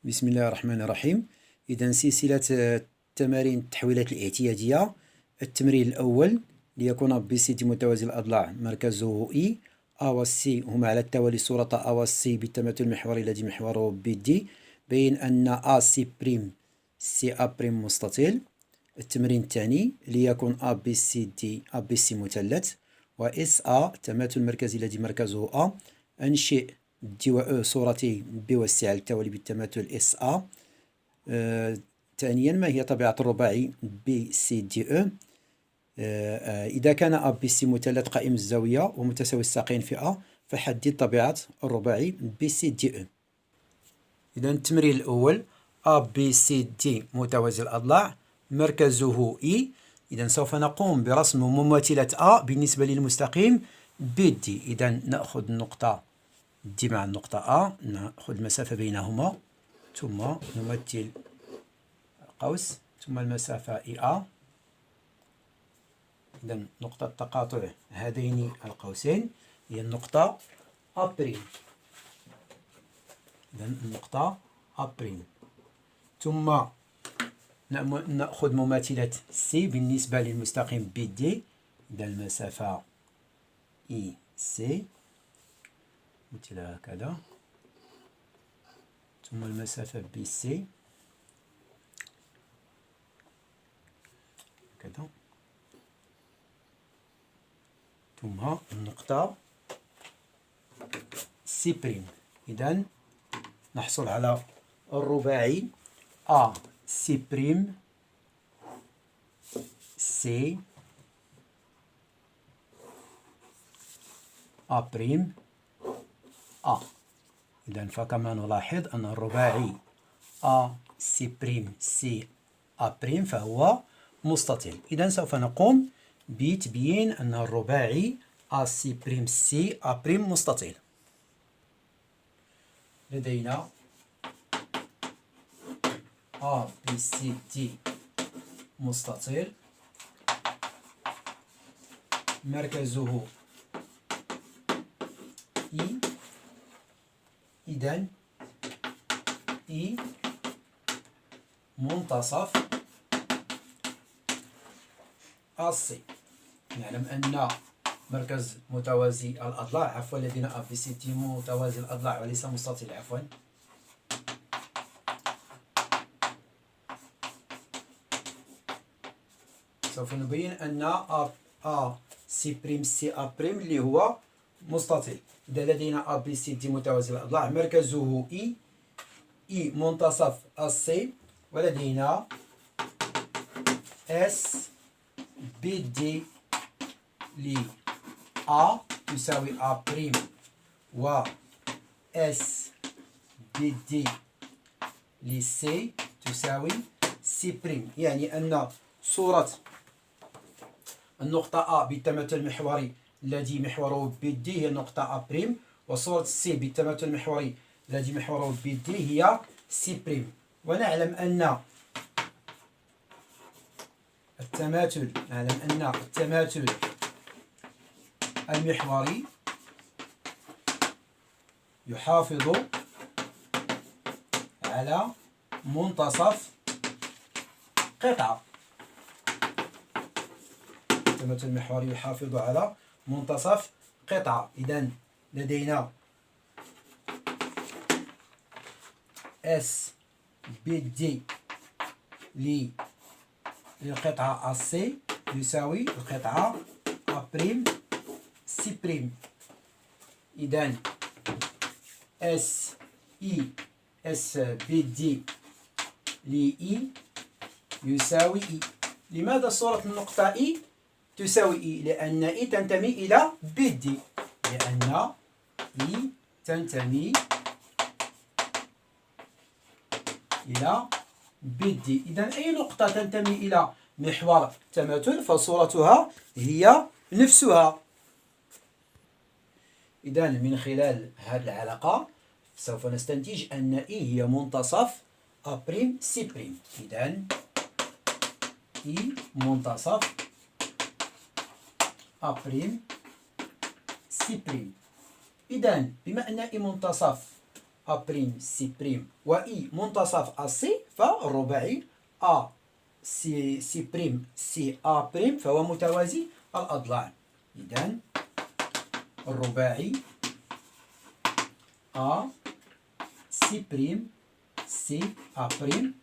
بسم الله الرحمن الرحيم. إذا سلسلة التمارين التحويلات الاعتيادية. التمرين الأول ليكون بي سي دي متوازي الأضلاع مركزه إي. أ و سي هما على التوالي صورة أ و سي بالتماثل المحوري الذي محوره بي دي. بين أن أ سي بريم سي أ بريم مستطيل. التمرين الثاني ليكون أ بي سي دي أ بي سي مثلث، و إس أ التماثل المركزي الذي مركزه أ. أنشئ دي و أو صورتي بي و سي على التوالي بالتماثل إس أ. ثانيا، ما هي طبيعة الرباعي بي سي دي أو؟ إذا كان أ بي سي مثلث قائم الزاوية ومتساوي الساقين في أ، فحدد طبيعة الرباعي بي سي دي أو. إذا التمرين الأول أ بي سي دي متوازي الأضلاع مركزه إي. إذا سوف نقوم برسم مماثلة أ بالنسبة للمستقيم بي دي. إذا نأخذ النقطة دي مع النقطة أ، نأخذ المسافة بينهما، ثم نمثل القوس، ثم المسافة إي أ. إذا نقطة تقاطع هذين القوسين هي النقطة أ بريم. إذا النقطة أ بريم. ثم نأخذ مماثلة سي بالنسبة للمستقيم بي دي. إذا المسافة إي سي مثل هكذا، ثم المسافة بي سي هكذا، ثم النقطة سي بريم. إذا نحصل على الرباعي أ سي بريم سي أ بريم أ. إذا فكما نلاحظ أن الرباعي أ سي بريم سي أ بريم فهو مستطيل. إذا سوف نقوم بتبيين أن الرباعي أ سي بريم سي أ بريم مستطيل. لدينا أ بي سي دي مستطيل مركزه إي. إذن إي منتصف السي. نعلم أن مركز متوازي الأضلاع، عفوا لدينا أ بي سي دي متوازي الأضلاع وليس مستطيل، عفوا. سوف نبين أن أ سي بريم سي أ بريم اللي هو مستطيل. إذا لدينا أ بي سي دي متوازي الأضلاع مركزه إي، إي منتصف السي، ولدينا اس بي دي ل أ تساوي أ بريم، و اس بي دي ل سي تساوي سي بريم. يعني أن صورة النقطة أ بالتماثل المحوري الذي محوره بي دي هي النقطة أ بريم، وصورة سي بالتماثل المحوري الذي محوره بي دي هي سي بريم. ونعلم أن التماثل المحوري يحافظ على منتصف قطعة. التماثل المحوري يحافظ على منتصف قطعة. إذا لدينا اس بي دي للقطعة السي يساوي القطعة أ بريم سي بريم. إذا اس بي دي ل إي يساوي إي. لماذا صورة النقطة إي تساوي إي؟ لأن إي تنتمي إلى بي دي، لأن إي تنتمي إلى بي دي. إذا أي نقطة تنتمي إلى محور التماثل فصورتها هي نفسها. إذا من خلال هذه العلاقة سوف نستنتج أن إي هي منتصف أ بريم سي بريم. إذا إي منتصف أ بريم سي بريم. إذا بما أن إي منتصف أ بريم سي بريم وإي منتصف أ سي، فالرباعي أ سي بريم سي أ بريم فهو متوازي الأضلاع. إذن الرباعي أ سي بريم سي أ بريم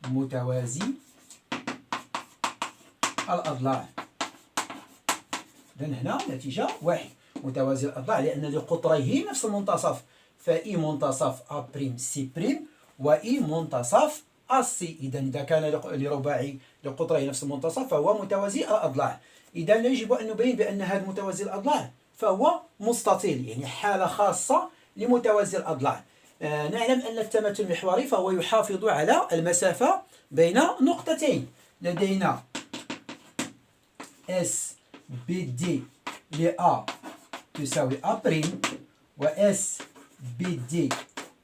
متوازي الأضلاع. إذن هنا نتيجة واحد، متوازي الأضلاع لأن لقطريه نفس المنتصف، فإي منتصف أ بريم سي بريم وإي منتصف أ سي. إذا كان لرباعي لقطريه نفس المنتصف فهو متوازي الأضلاع. إذا يجب أن نبين بأن هذا متوازي الأضلاع فهو مستطيل، يعني حالة خاصة لمتوازي الأضلاع. نعلم أن التماثل المحوري فهو يحافظ على المسافة بين نقطتين. لدينا اس بي دي لأ تساوي أ بريم، و اس بي دي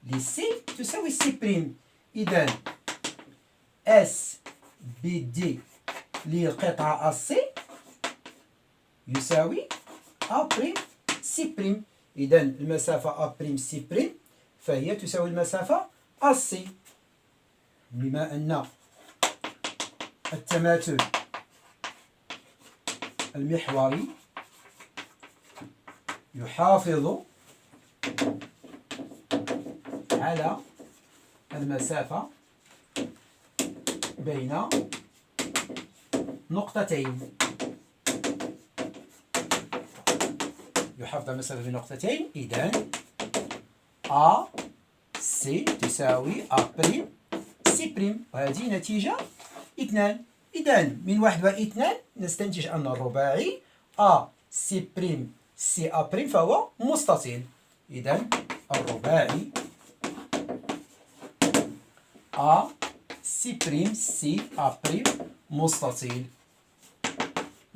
لسي تساوي سي بريم. إذا اس بي دي للقطعة السي يساوي أ بريم سي بريم. إذا المسافة أ بريم سي بريم فهي تساوي المسافة السي. بما أن التماثل المحوري يحافظ على المسافة بين نقطتين، يحافظ على المسافة بين نقطتين. إذن أ سي تساوي أ بريم سي بريم، وهذه نتيجة اثنان. إذن من واحد واثنان نستنتج أن الرباعي أ سي بريم سي أ بريم فهو مستطيل. إذن الرباعي أ سي بريم سي أ بريم مستطيل.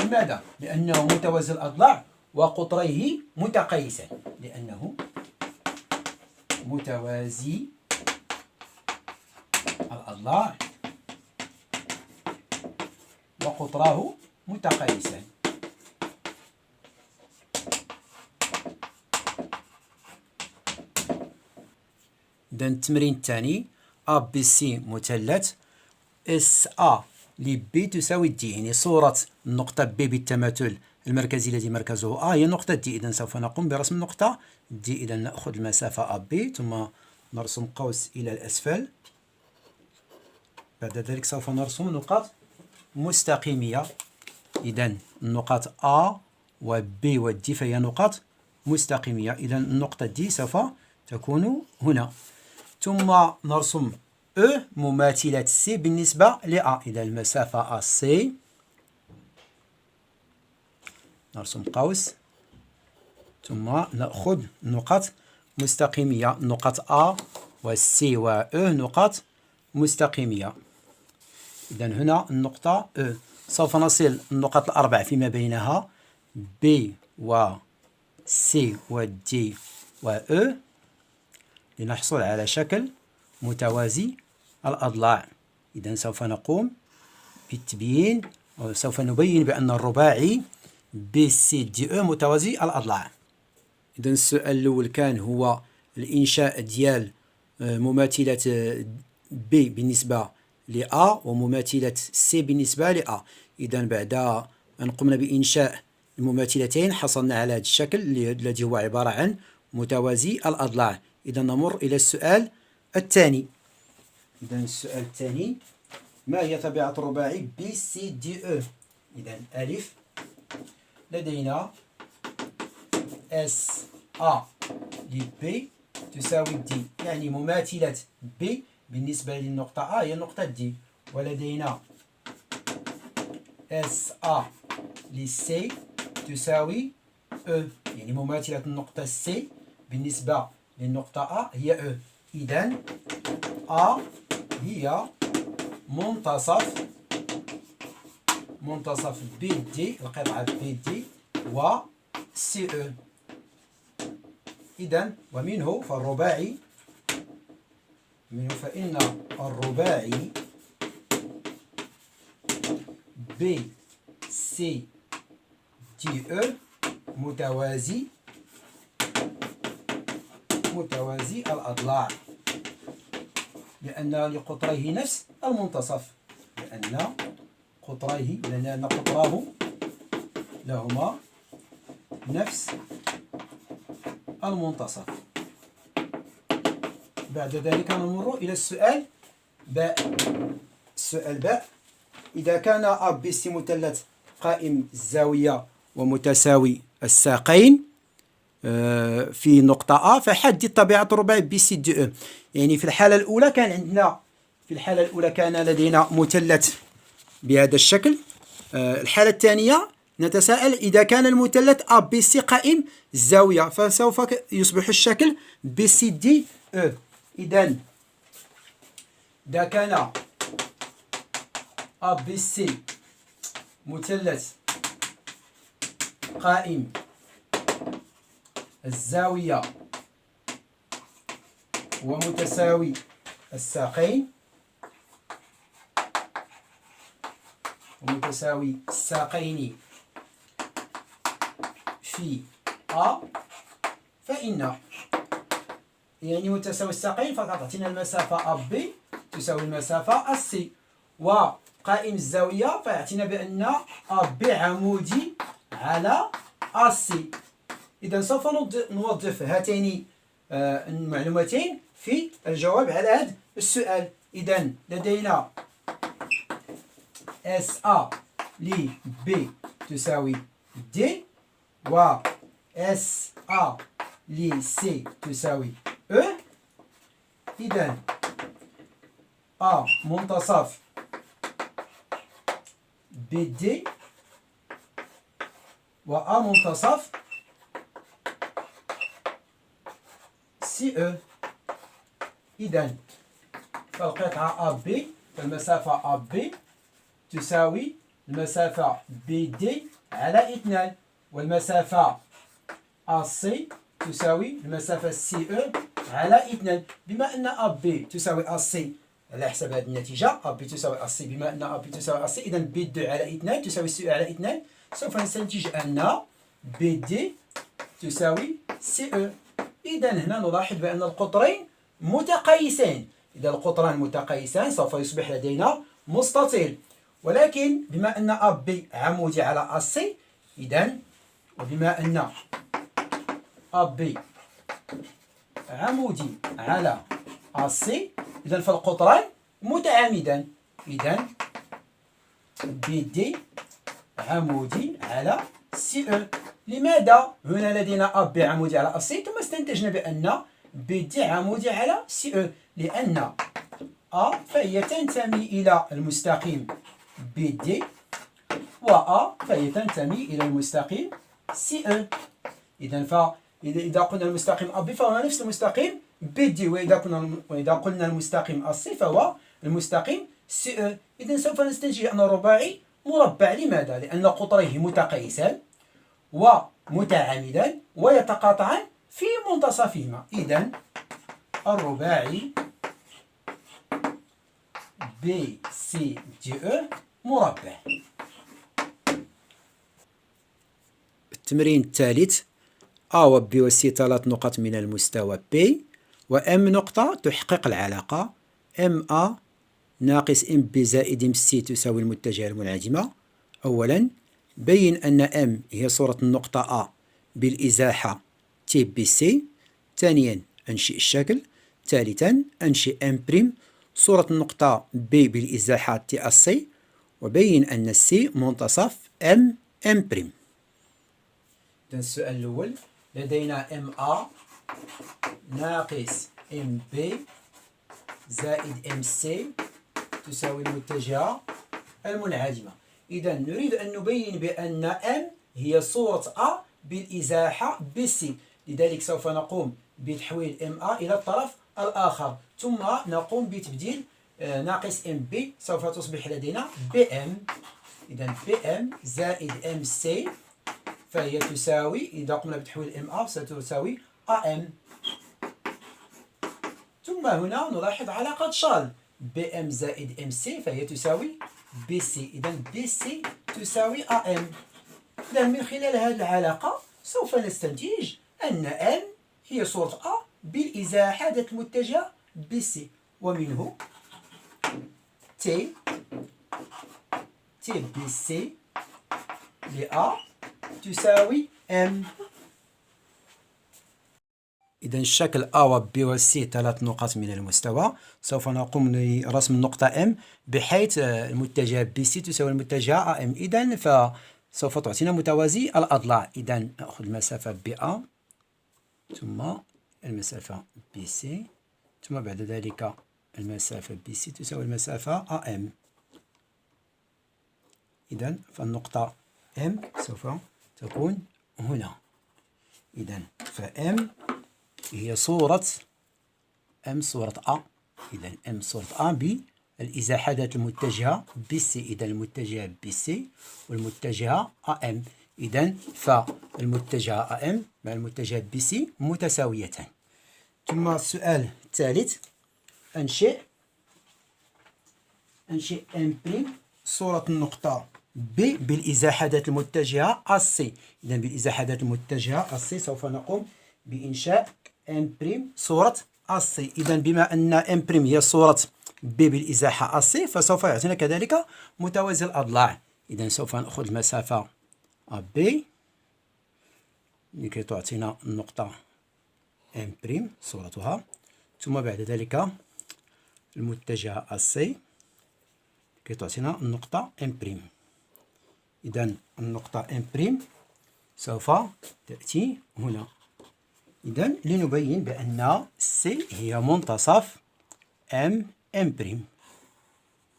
لماذا؟ لأنه متوازي الأضلاع وقطريه متقايسان، لأنه متوازي الأضلاع وقطراه متقايسان. إذا التمرين الثاني أ بي سي مثلث اس أ لبي تساوي دي، يعني صورة النقطة بي بالتماثل المركزي الذي مركزه أ هي نقطة دي. إذا سوف نقوم برسم النقطة دي. إذا نأخذ المسافة أ بي ثم نرسم قوس إلى الأسفل. بعد ذلك سوف نرسم نقاط مستقيمية. إذا النقاط أ و بي و دي فهي نقاط مستقيمية. إذا النقطة دي سوف تكون هنا. ثم نرسم أ مماثلة سي بالنسبة لأ. إذا المسافة أ سي نرسم قوس ثم نأخذ نقاط مستقيمية. نقاط أ و سي و أ نقاط مستقيمية. إذا هنا النقطة أ سوف نصل النقاط الأربع فيما بينها B و C و D و E لنحصل على شكل متوازي الأضلاع. إذا سوف نقوم بالتبيين وسوف نبين بأن الرباعي BCDE متوازي الأضلاع. إذا السؤال الأول كان هو الإنشاء ديال مماثلة B بالنسبة لأ ومماثلة C بالنسبة لأ. إذا بعد أن قمنا بإنشاء المماثلتين حصلنا على هذا الشكل الذي هو عبارة عن متوازي الأضلاع. إذا نمر إلى السؤال الثاني. إذا السؤال الثاني: ما هي طبيعة الرباعي BCDE؟ إذا ألف لدينا SA ل B تساوي D، يعني مماثلة B بالنسبة للنقطة A هي النقطة D، ولدينا SA ل C تساوي E، يعني مماثلة النقطة C بالنسبة للنقطة A هي E. إذا A هي منتصف BD، القطعة BD و CE. إذا ومنه فالرباعي فإن الرباعي BCDE متوازي متوازي الأضلاع، لأن لقطريه نفس المنتصف، لأن قطراه لهما نفس المنتصف. بعد ذلك نمر إلى السؤال باء. السؤال باء: إذا كان أ ب س مثلث قائم الزاوية ومتساوي الساقين في نقطة أ، فحدد طبيعة الرباعي ب س د أ. يعني في الحالة الأولى كان لدينا مثلث بهذا الشكل. الحالة الثانية نتساءل: إذا كان المثلث أ ب س قائم الزاوية فسوف يصبح الشكل ب س د أ. إذا كان أ ب س مثلث قائم الزاوية ومتساوي الساقين في أ، فإن يعني متساوي الساقين فتعطينا المسافة أ ب تساوي المسافة أ سي، وقائم الزاوية فيعطينا بأن أ ب عمودي على أ سي. إذا سوف نوظف هاتين المعلومتين في الجواب على هذا السؤال. إذا لدينا اس أ ل ب تساوي د، و اس أ ل سي تساوي أ. إذا أ منتصف ب د، و أ منتصف سي أ. إذا فالقطعة أ ب، فالمسافة أ ب تساوي المسافة ب د على 2، والمسافة أ سي تساوي المسافة سي أ على 2. بما أن أ ب تساوي أ سي على حسب هذه النتيجة، أ ب تساوي أ سي، بما أن أ ب تساوي أ سي إذا ب د على 2 تساوي سي أ على 2، سوف نستنتج أن ب د تساوي سي أ. إذا هنا نلاحظ بأن القطرين متقايسين. إذا القطران متقايسان سوف يصبح لدينا مستطيل، ولكن بما أن أ ب عمودي على أ سي، إذا وبما أن أ ب عمودي على أ سي، إذا فالقطران متعامدان. إذا ب د عمودي على سي أ. لماذا هنا لدينا أ ب عمودي على أ سي ثم استنتجنا بأن ب د عمودي على سي أ؟ لأن أ فهي تنتمي إلى المستقيم ب د، و أ فهي تنتمي إلى المستقيم سي أ. إذا قلنا المستقيم أ ب فهو نفس المستقيم ب د، وإذا قلنا المستقيم أ سي فهو المستقيم سي أ. إذا سوف نستنتج أن الرباعي مربع. لماذا؟ لأن قطريه متقايسان ومتعامدان ويتقاطعان في منتصفهما. إذا الرباعي ب سي د أ مربع. التمرين الثالث: أ و ب و سي 3 نقط من المستوى ب، و ام نقطة تحقق العلاقة ام أ ناقص ام ب زائد ام سي تساوي المتجهة المنعدمة. أولا بين أن ام هي صورة النقطة أ بالإزاحة تي بي سي. ثانيا أنشئ الشكل. ثالثا أنشئ ام بريم صورة النقطة ب بالإزاحة تي أس سي، وبين أن السي منتصف ام بريم. السؤال الأول: لدينا ام أ ناقص ام بي زائد ام سي تساوي المتجهة المنعدمة. إذا نريد أن نبين بأن ام هي صورة أ بالإزاحة بسي، لذلك سوف نقوم بتحويل ام أ إلى الطرف الآخر، ثم نقوم بتبديل ناقص ام بي، سوف تصبح لدينا بي ام. إذا بي ام زائد ام سي فهي تساوي، إذا قمنا بتحويل ام أ ستساوي أ ام. ثم هنا نلاحظ علاقة شال، بي ام زائد ام سي فهي تساوي بي سي. إذا بي سي تساوي أ ام. إذا من خلال هذه العلاقة سوف نستنتج أن ام هي صورة أ بالإزاحة ذات المتجه BC، ومنه T BC لA تساوي M. إذا الشكل A و B و C ثلاث نقط من المستوى. سوف نقوم برسم النقطة M بحيث المتجه BC تساوي المتجه AM. إذا فسوف تعطينا متوازي الأضلاع. إذا نأخذ المسافة BA ثم المسافة BC ثم بعد ذلك المسافة BC تساوي المسافة AM. إذا فالنقطة M سوف تكون هنا. إذا فM هي صورة M صورة A. إذا M صورة A بالإزاحة ذات المتجهة BC. إذا المتجهة BC والمتجهة AM. إذا فالمتجهة AM مع المتجهة BC متساويتان. ثم السؤال الثالث، أنشئ M' صورة النقطة B بالإزاحة ذات المتجهة AC. إذا بالإزاحة ذات المتجهة AC سوف نقوم بإنشاء M' صورة AC. إذا بما أن M' هي صورة B بالإزاحة AC فسوف يعطينا كذلك متوازي الأضلاع. إذا سوف نأخذ المسافة AB لكي تعطينا النقطة M' صورتها، ثم بعد ذلك المتجه AC لكي تعطينا النقطة M'. إذا النقطة M' سوف تأتي هنا. إذا لنبين بأن C هي منتصف M'.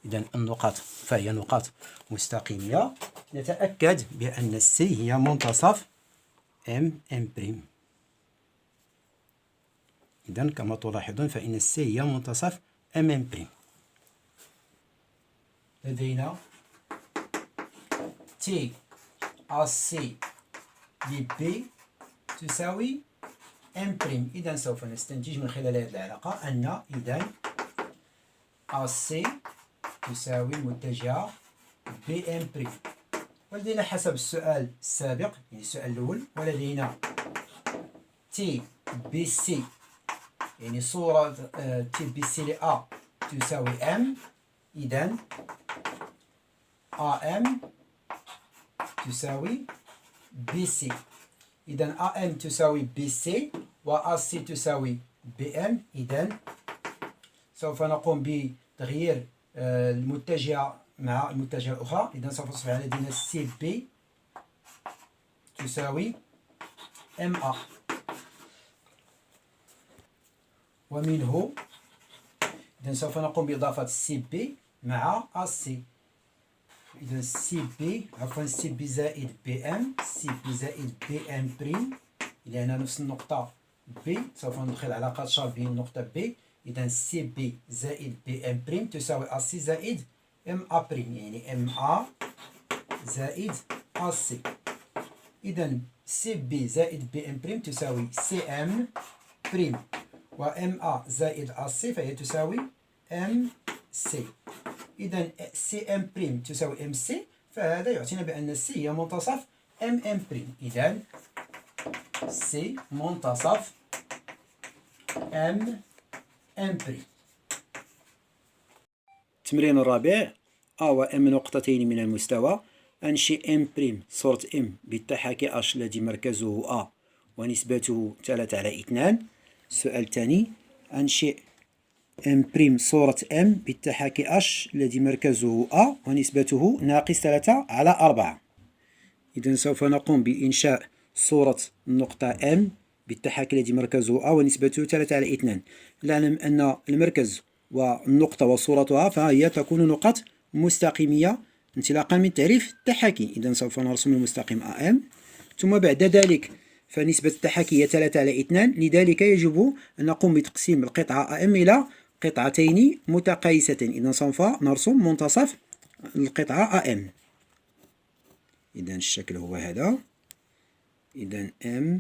إذا النقاط فهي نقاط مستقيمية. نتأكد بأن C هي منتصف M'. إذا كما تلاحظون فإن C هي منتصف M'. لدينا T AC لB تساوي M'. إذا سوف نستنتج من خلال هذه العلاقة أن إذا AC تساوي المتجهة BM'. ولدينا حسب السؤال السابق يعني السؤال الأول، ولدينا T BC يعني صورة T BC لA تساوي M. إذا AM تساوي BC. إذا AM تساوي BC و AC تساوي BM. إذا سوف نقوم بتغيير المتجهة مع المتجهة الأخرى. إذا سوف تصبح لدينا CB تساوي MA، ومنه إذا سوف نقوم بإضافة CB مع AC. إذا CB زائد BM CB زائد BM'. إذا هنا نفس النقطة B سوف ندخل علاقات شابهة النقطة B. إذا CB زائد BM' تساوي AC زائد MA'، يعني MA زائد AC. إذا CB زائد BM' تساوي CM'، و MA زائد AC فهي تساوي MC. إذا CM' تساوي MC، فهذا يعطينا بأن C هي منتصف MM'. إذا C منتصف MM'. التمرين الرابع، A و M نقطتين من المستوى. أنشئ M' صورة M بالتحاكي H الذي مركزه A ونسبته 3/2. السؤال الثاني، أنشئ M' صورة M بالتحاكي H الذي مركزه A ونسبته -3/4. إذن سوف نقوم بإنشاء صورة النقطة M بالتحاكي الذي مركزه A ونسبته 3/2. نعلم أن المركز والنقطة وصورتها فهي تكون نقط مستقيمية انطلاقا من تعريف التحاكي. إذن سوف نرسم المستقيم AM، ثم بعد ذلك فنسبة التحاكي هي 3/2. لذلك يجب أن نقوم بتقسيم القطعة AM إلى قطعتين متقايستين. إذن سوف نرسم منتصف القطعة AM. إذن الشكل هو هذا. إذن M،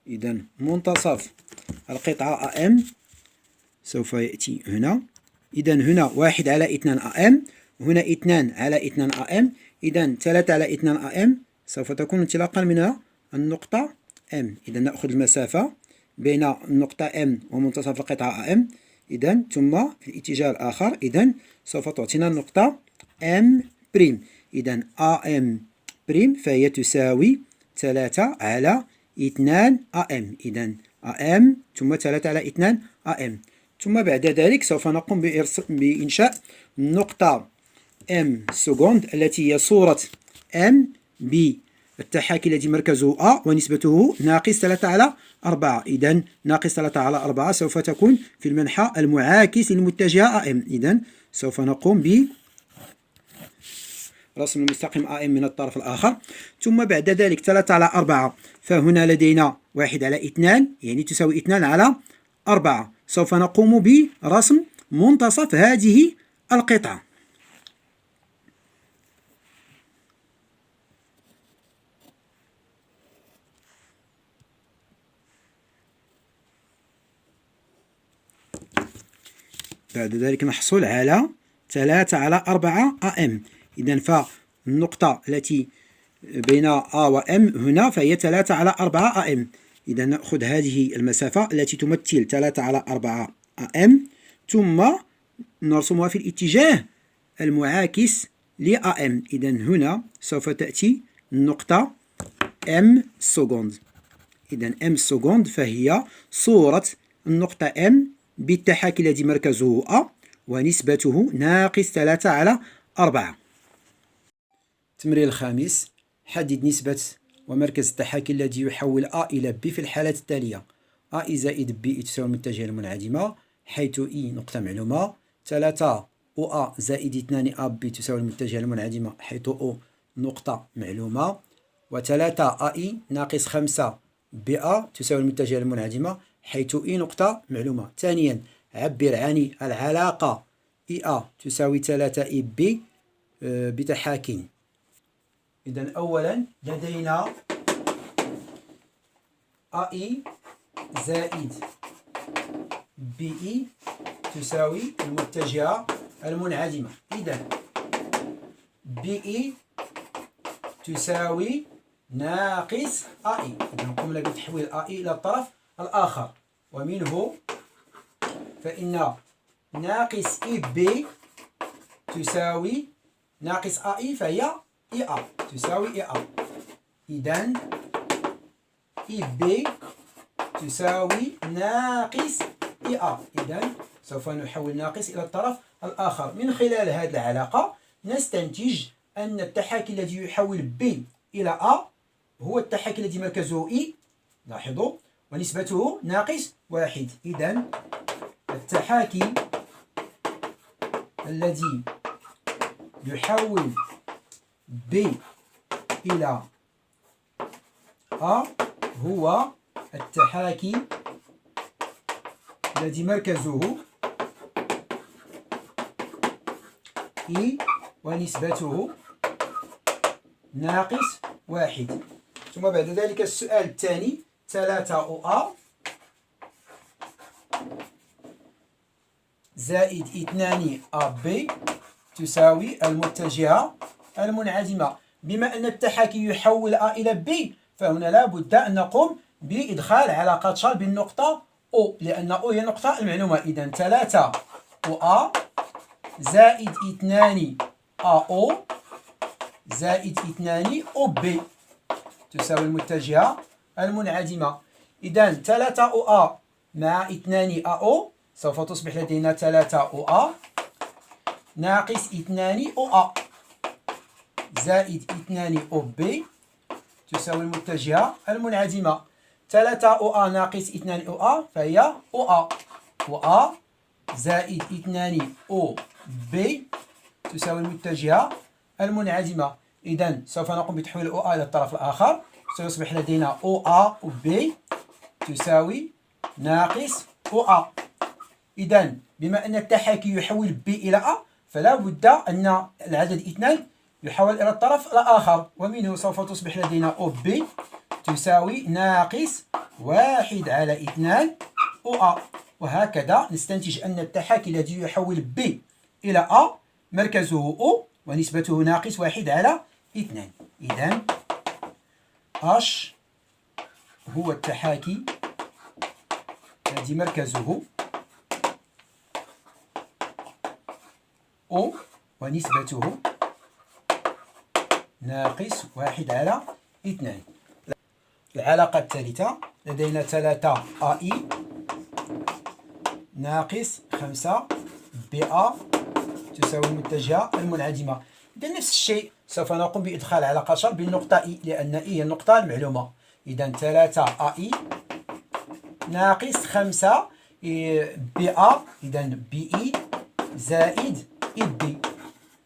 إذن منتصف القطعة AM سوف يأتي هنا. إذن هنا 1/2 AM، هنا 2/2 AM. إذن 3/2 AM سوف تكون انطلاقا من النقطة M. إذا نأخذ المسافة بين النقطة M ومنتصف القطعة M. إذا ثم في الاتجاه الآخر إذا سوف تعطينا النقطة M بريم. إذا AM بريم فهي تساوي 3 على 2 AM. إذا AM ثم 3 على 2 AM. ثم بعد ذلك سوف نقوم بإنشاء نقطة M سكوند التي هي صورة M بالتحاكي الذي مركزه A ونسبته ناقص 3 على 4. إذا ناقص 3 على 4 سوف تكون في المنحى المعاكس للمتجهة AM. إذا سوف نقوم برسم المستقيم AM من الطرف الآخر. ثم بعد ذلك 3 على 4 فهنا لدينا 1 على 2 يعني تساوي 2 على 4. سوف نقوم برسم منتصف هذه القطعة. بعد ذلك نحصل على 3 على 4 AM. إذا فالنقطة التي بين A و M هنا فهي 3 على 4 AM. إذا نأخذ هذه المسافة التي تمثل 3 على 4 AM ثم نرسمها في الاتجاه المعاكس ل AM. إذا هنا سوف تأتي النقطة M سكوند. إذا M سكوند فهي صورة النقطة M بالتحاكي الذي مركزه A ونسبته ناقص 3 على 4. التمرين الخامس: حدد نسبة ومركز التحاكي الذي يحول A إلى B في الحالات التالية: A زائد B تساوي المتجهة المنعدمة، حيث E نقطة معلومة، 3 OA زائد 2 AB تساوي المتجهة المنعدمة، حيث O نقطة معلومة، و3 AI ناقص 5 BA تساوي المتجهة المنعدمة، حيث E نقطة معلومة. ثانيا، عبر عن العلاقة EA تساوي 3 EB بتحاكي. إذا أولا لدينا AI زائد BE تساوي المتجهة المنعدمة. إذا BE تساوي ناقص AI. إذا قمنا بتحويل AI إلى الطرف الآخر، ومنه فإن ناقص EB تساوي ناقص AI فهي EA تساوي EA. إذا EB تساوي ناقص EA. إذا سوف نحول ناقص إلى الطرف الآخر. من خلال هذه العلاقة نستنتج أن التحاكي الذي يحول B إلى A هو التحاكي الذي مركزه E، لاحظوا، ونسبته ناقص 1. إذا التحاكي الذي يحول B إلى A هو التحاكي الذي مركزه E ونسبته ناقص 1. ثم بعد ذلك السؤال الثاني: 3 OA زائد 2 AB تساوي المتجهة المنعدمة. بما أن التحاكي يحول A إلى B فهنا لا بد أن نقوم بإدخال علاقة شال بالنقطة O، لأن O هي النقطة المعلومة. إذا 3 OA زائد 2 AO زائد 2 OB تساوي المتجهة المنعدمة. إذا 3 OA مع 2 AO سوف تصبح لدينا 3 OA ناقص 2 OA زائد 2 OB تساوي المتجهة المنعدمة. 3 OA ناقص 2 OA فهي OA، وA زائد 2 OB تساوي المتجهة المنعدمة. إذا سوف نقوم بتحويل OA إلى الطرف الآخر، سيصبح لدينا OA B تساوي ناقص OA. إذا بما أن التحاكي يحول B إلى A فلا بد أن العدد 2 يحول إلى الطرف الآخر، ومنه سوف تصبح لدينا OB تساوي ناقص 1 على 2 OA. وهكذا نستنتج أن التحاكي الذي يحول B إلى A مركزه O ونسبته ناقص 1 على 2. إذا H هو التحاكي الذي مركزه O ونسبته ناقص 1/2. العلاقة الثالثة لدينا 3 AI ناقص 5 BA تساوي المتجهة المنعدمة. إذا نفس الشيء سوف نقوم بإدخال علاقة شرط بالنقطة I لأن I هي النقطة المعلومة. إذا 3 AI ناقص 5 BA إذا BE زائد EB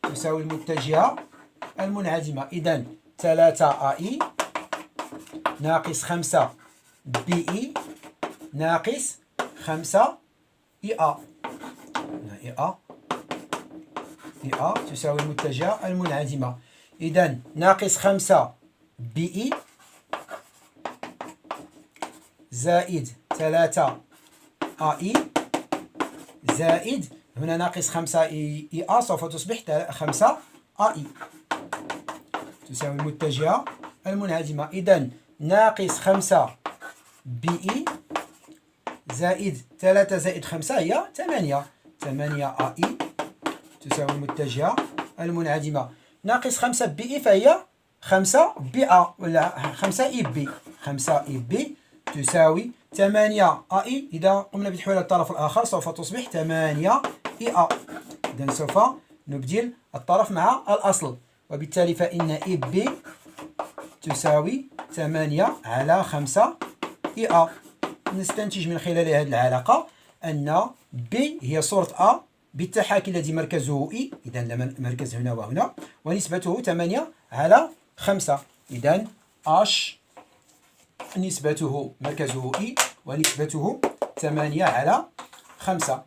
تساوي المتجهة المنعدمة. إذا 3 AI ناقص 5 BE ناقص 5 EA تساوي المتجهة المنعدمة. إذا ناقص 5 BE زائد 3 AI زائد هنا ناقص 5 EA سوف تصبح 5 AI تساوي المتجهة المنعدمة. إذا ناقص 5 BE زائد 3 زائد 5 هي 8 AI تساوي المتجهة المنعدمة. ناقص 5 BE فهي 5 BA ولا 5 EB 5 EB تساوي 8 AI. إذا قمنا بتحويل الطرف الآخر سوف تصبح 8 EA. إذا سوف نبدل الطرف مع الأصل وبالتالي فإن EB تساوي 8 على 5 EA. نستنتج من خلال هذه العلاقة أن B هي صورة A بالتحاكي الذي مركزه E إذا مركز هنا وهنا ونسبته 8 على 5. إذا H نسبته مركزه E ونسبته 8 على 5.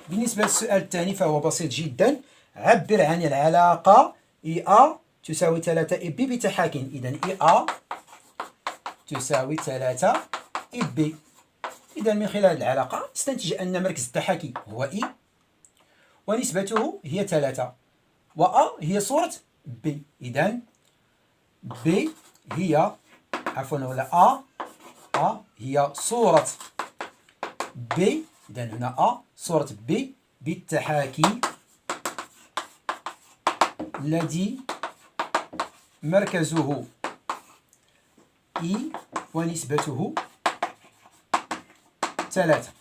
بالنسبة للسؤال الثاني فهو بسيط جدا. عبر عن العلاقة EA تساوي 3 EB بتحاكي. إذا EA تساوي 3 EB. إذا من خلال العلاقة استنتج أن مركز التحاكي هو E ونسبته هي 3 وA هي صورة B. إذا B هي ولا A هي صورة B. إذا هنا A صورة B بالتحاكي الذي مركزه E ونسبته 3.